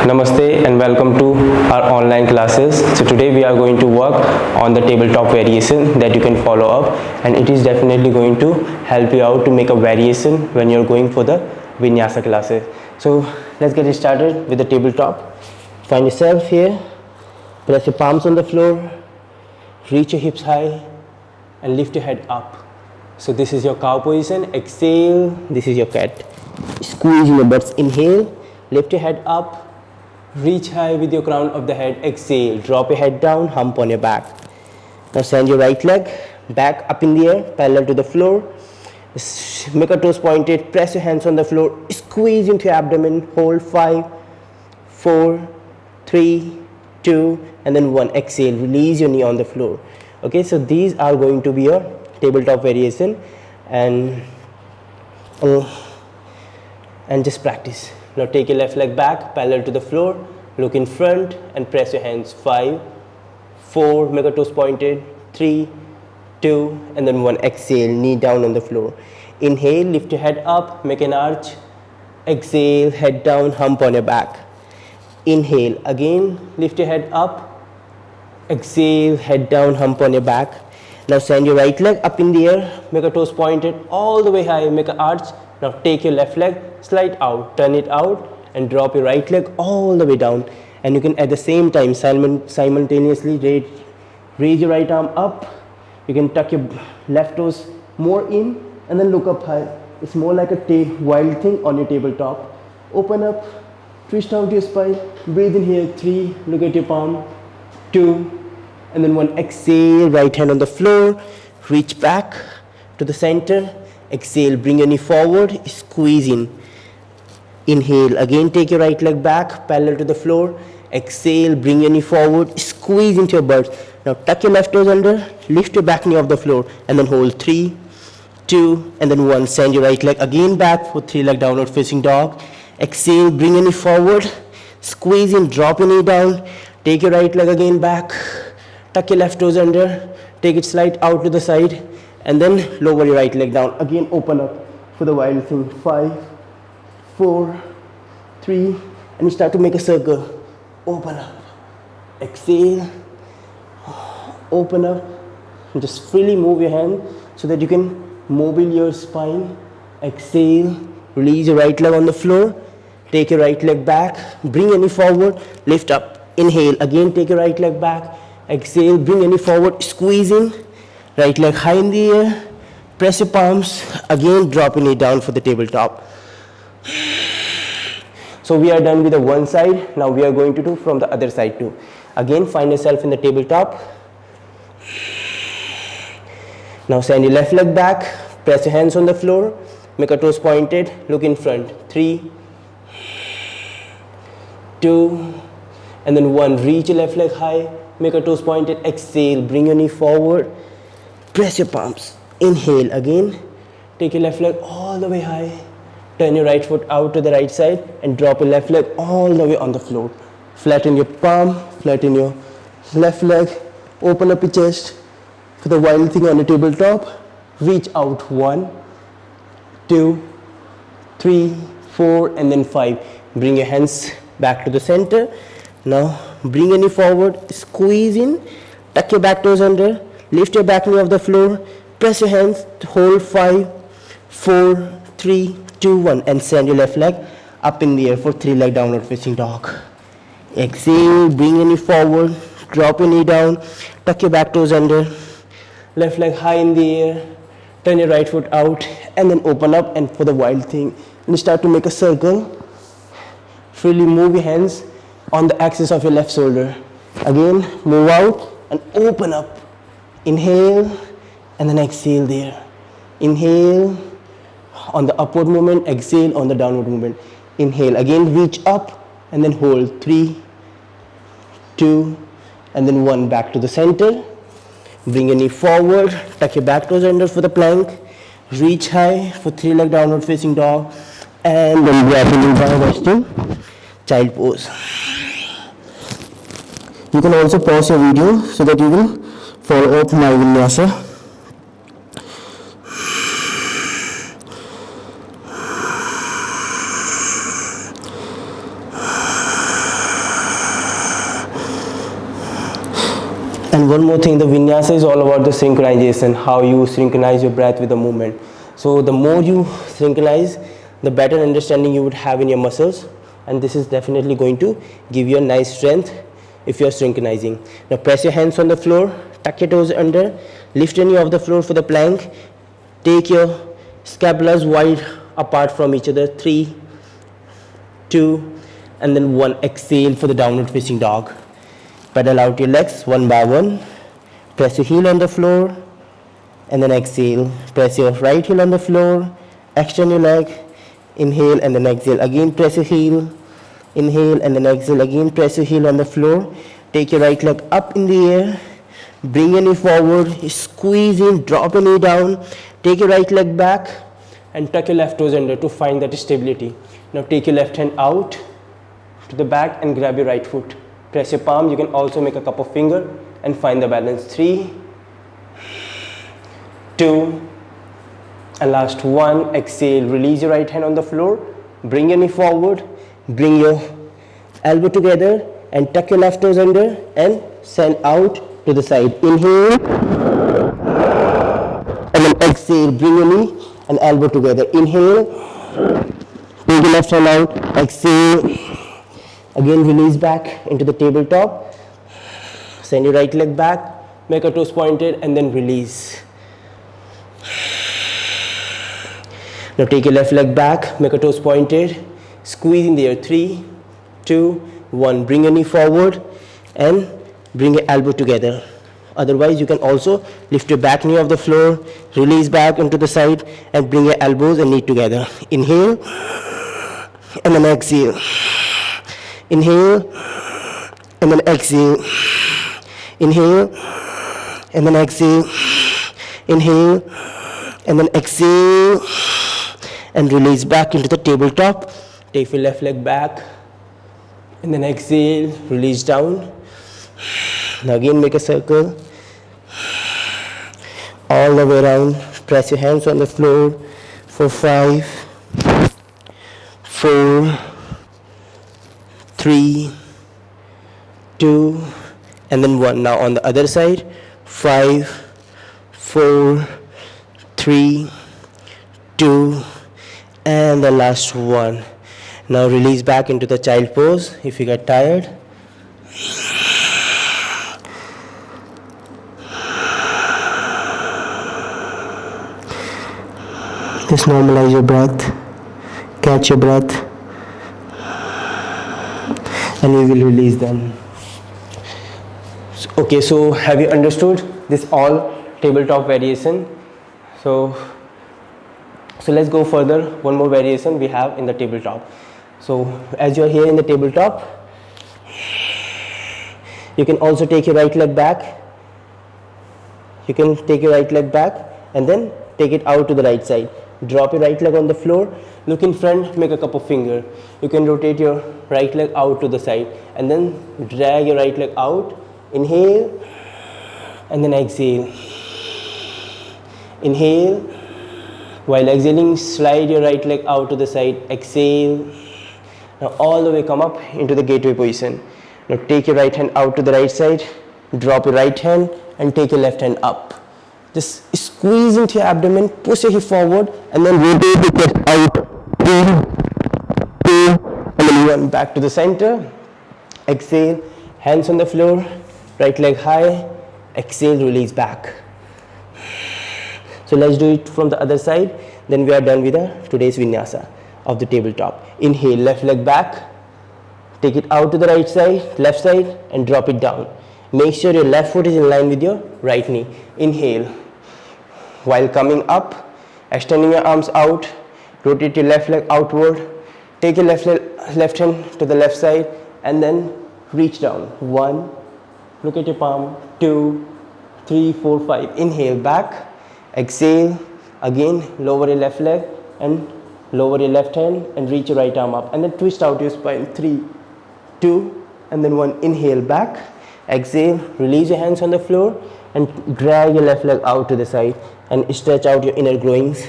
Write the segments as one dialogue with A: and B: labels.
A: Namaste and welcome to our online classes. So today we are going to work on the tabletop variation that you can follow up, and it is definitely going to help you out to make a variation when you're going for the vinyasa classes. So let's get started with the tabletop. Find yourself here, press your palms on the floor, reach your hips high and lift your head up. So this is your cow position. Exhale, this is your cat. Squeeze your butts. Inhale, lift your head up, reach high with your crown of the head. Exhale, drop your head down, hump on your back. Now send your right leg back up in the air, parallel to the floor. Make your toes pointed, press your hands on the floor, squeeze into your abdomen, hold 5, 4, 3, 2, and then 1. Exhale, release your knee on the floor. Okay, so these are going to be your tabletop variation, and just practice. Now take your left leg back, parallel to the floor, look in front and press your hands. 5, 4, make your toes pointed, 3, 2, and then 1. Exhale, knee down on the floor. Inhale, lift your head up, make an arch. Exhale, head down, hump on your back. Inhale, again, lift your head up. Exhale, head down, hump on your back. Now send your right leg up in the air, make your toes pointed all the way high, make an arch. Now take your left leg, slide out, turn it out and drop your right leg all the way down. And you can at the same time simultaneously raise your right arm up. You can tuck your left toes more in and then look up high. It's more like a wild thing on your tabletop. Open up, twist out your spine, breathe in here. 3, look at your palm. 2, and then 1. Exhale, right hand on the floor, reach back to the center. Exhale, bring your knee forward, squeeze in. Inhale, again take your right leg back, parallel to the floor. Exhale, bring your knee forward, squeeze into your butt. Now tuck your left toes under, lift your back knee off the floor, and then hold 3, 2, and then 1. Send your right leg again back for 3-leg downward facing dog. Exhale, bring your knee forward, squeeze in, drop your knee down. Take your right leg again back, tuck your left toes under, take it slide out to the side, and then lower your right leg down. Again, open up for the wild thing. 5, 4, 3, and you start to make a circle. Open up, exhale, open up, and just freely move your hand so that you can mobile your spine. Exhale, release your right leg on the floor, take your right leg back, bring your knee forward, lift up. Inhale, again take your right leg back. Exhale, bring your knee forward, squeeze in. Right leg high in the air. Press your palms. Again, drop your knee down for the tabletop. So we are done with the one side. Now we are going to do from the other side too. Again, find yourself in the tabletop. Now send your left leg back. Press your hands on the floor. Make your toes pointed. Look in front. 3, 2, and then 1. Reach your left leg high, make your toes pointed. Exhale, bring your knee forward, press your palms. Inhale, again take your left leg all the way high, turn your right foot out to the right side and drop your left leg all the way on the floor. Flatten your palm, flatten your left leg, open up your chest for the wild thing on the tabletop. Reach out. 1, 2, 3, 4, and then 5. Bring your hands back to the center. Now bring your knee forward, squeeze in, tuck your back toes under, lift your back knee off the floor, press your hands, hold 5, 4, 3, 2, 1, and send your left leg up in the air for 3-leg downward facing dog. Exhale, bring your knee forward, drop your knee down, tuck your back toes under, left leg high in the air, turn your right foot out, and then open up and for the wild thing. And start to make a circle. Freely move your hands on the axis of your left shoulder. Again, move out and open up. Inhale and then exhale there. Inhale on the upward movement, exhale on the downward movement. Inhale, again reach up and then hold. 3, 2, and then 1. Back to the center. Bring your knee forward, tuck your back toes under for the plank. Reach high for 3-leg downward facing dog, and then grab your knee down, resting child pose. You can also pause your video so that you will follow up my vinyasa. And one more thing, the vinyasa is all about the synchronization, how you synchronize your breath with the movement. So the more you synchronize, the better understanding you would have in your muscles, and this is definitely going to give you a nice strength if you are synchronizing. Now press your hands on the floor, tuck your toes under, lift your knee off the floor for the plank, take your scapulas wide apart from each other, 3, 2, and then 1. Exhale for the downward facing dog. Pedal out your legs one by one. Press your heel on the floor and then exhale. Press your right heel on the floor. Extend your leg. Inhale and then exhale. Again press your heel. Inhale and then exhale. Again press your heel on the floor. Take your right leg up in the air. Bring your knee forward. Squeeze in. Drop your knee down. Take your right leg back and tuck your left toes under to find that stability. Now take your left hand out to the back and grab your right foot. Press your palm. You can also make a cup of finger and find the balance. 3, 2, and last 1. Exhale. Release your right hand on the floor. Bring your knee forward. Bring your elbow together and tuck your left toes under and send out to the side. Inhale and then exhale. Bring your knee and elbow together. Inhale. Take your left hand out. Exhale. Again release back into the tabletop. Send your right leg back. Make your toes pointed and then release. Now take your left leg back. Make your toes pointed. Squeeze in the air. 3, 2, 1. Bring your knee forward and bring your elbow together. Otherwise you can also lift your back knee off the floor. Release back into the side and bring your elbows and knee together. Inhale and then exhale. Inhale and then exhale. Inhale and then exhale. Inhale and then exhale and release back into the tabletop. Take your left leg back and then exhale. Release down. Now again make a circle all the way around. Press your hands on the floor for 5, 4, 3, 2, and then 1. Now on the other side. 5, 4, 3, 2, and the last 1. Now release back into the child pose if you get tired. Just normalize your breath, catch your breath, and you will release them. Okay, so have you understood this all tabletop variation? So let's go further. One more variation we have in the tabletop. So as you are here in the tabletop, you can also take your right leg back. You can take your right leg back and then take it out to the right side. Drop your right leg on the floor, look in front, make a cup of finger. You can rotate your right leg out to the side and then drag your right leg out. Inhale and then exhale. Inhale. While exhaling, slide your right leg out to the side. Exhale. Now all the way come up into the gateway position. Now take your right hand out to the right side. Drop your right hand and take your left hand up. Just squeeze into your abdomen, push your hip forward and then rotate the chest out. 3, 2, and then 1. Back to the center. Exhale. Hands on the floor. Right leg high. Exhale, release back. So let's do it from the other side. Then we are done with today's vinyasa of the tabletop. Inhale, left leg back. Take it out to the right side, left side, and drop it down. Make sure your left foot is in line with your right knee. Inhale. While coming up, extending your arms out, rotate your left leg outward. Take your left hand to the left side and then reach down. 1, look at your palm. 2, 3, 4, 5. Inhale, back. Exhale. Again, lower your left leg and lower your left hand and reach your right arm up. And then twist out your spine. 3, 2, and then 1. Inhale, back. Exhale. Release your hands on the floor and drag your left leg out to the side and stretch out your inner groins,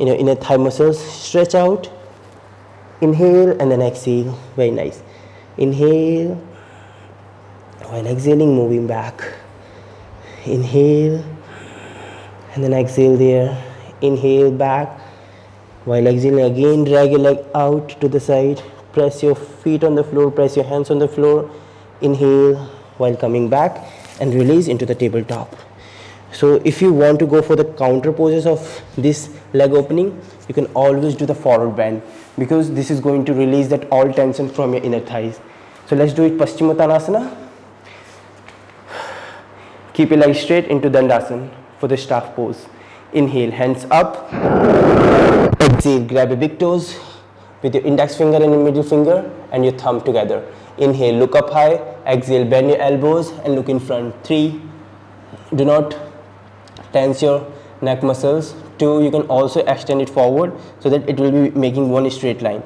A: inner thigh muscles. Stretch out. Inhale and then exhale. Very nice. Inhale. While exhaling, moving back. Inhale and then exhale there. Inhale back. While exhaling again, drag your leg out to the side. Press your feet on the floor, press your hands on the floor. Inhale while coming back and release into the tabletop. So if you want to go for the counter poses of this leg opening, you can always do the forward bend, because this is going to release that all tension from your inner thighs. So let's do it Paschimottanasana. Keep your legs straight into Dandasana for the staff pose. Inhale, hands up. Exhale, grab your big toes with your index finger and your middle finger and your thumb together. Inhale, look up high. Exhale, bend your elbows and look in front. 3. Do not tense your neck muscles. 2. You can also extend it forward so that it will be making one straight line.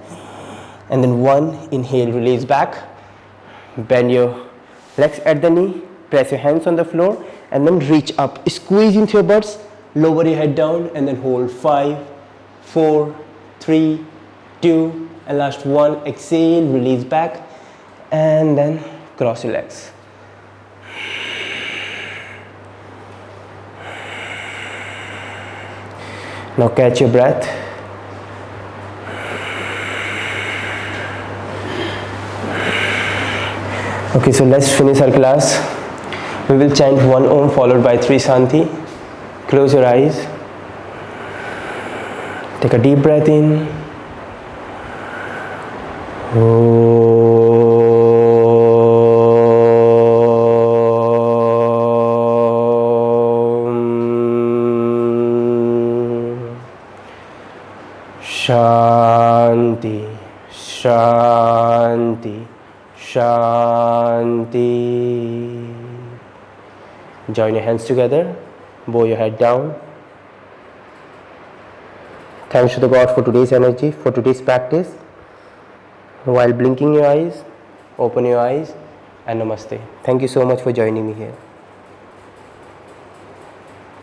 A: And then 1. Inhale, release back. Bend your legs at the knee. Press your hands on the floor and then reach up. Squeeze into your butts. Lower your head down and then hold. 5, 4, 3, 2, and last 1. Exhale, release back and then cross your legs. Now catch your breath. Okay, so let's finish our class. We will chant 1 Om followed by 3 Shanti. Close your eyes. Take a deep breath in. Shanti, Shanti, Shanti. Join your hands together. Bow your head down. Thanks to the God for today's energy, for today's practice. While blinking your eyes, open your eyes and namaste. Thank you so much for joining me here.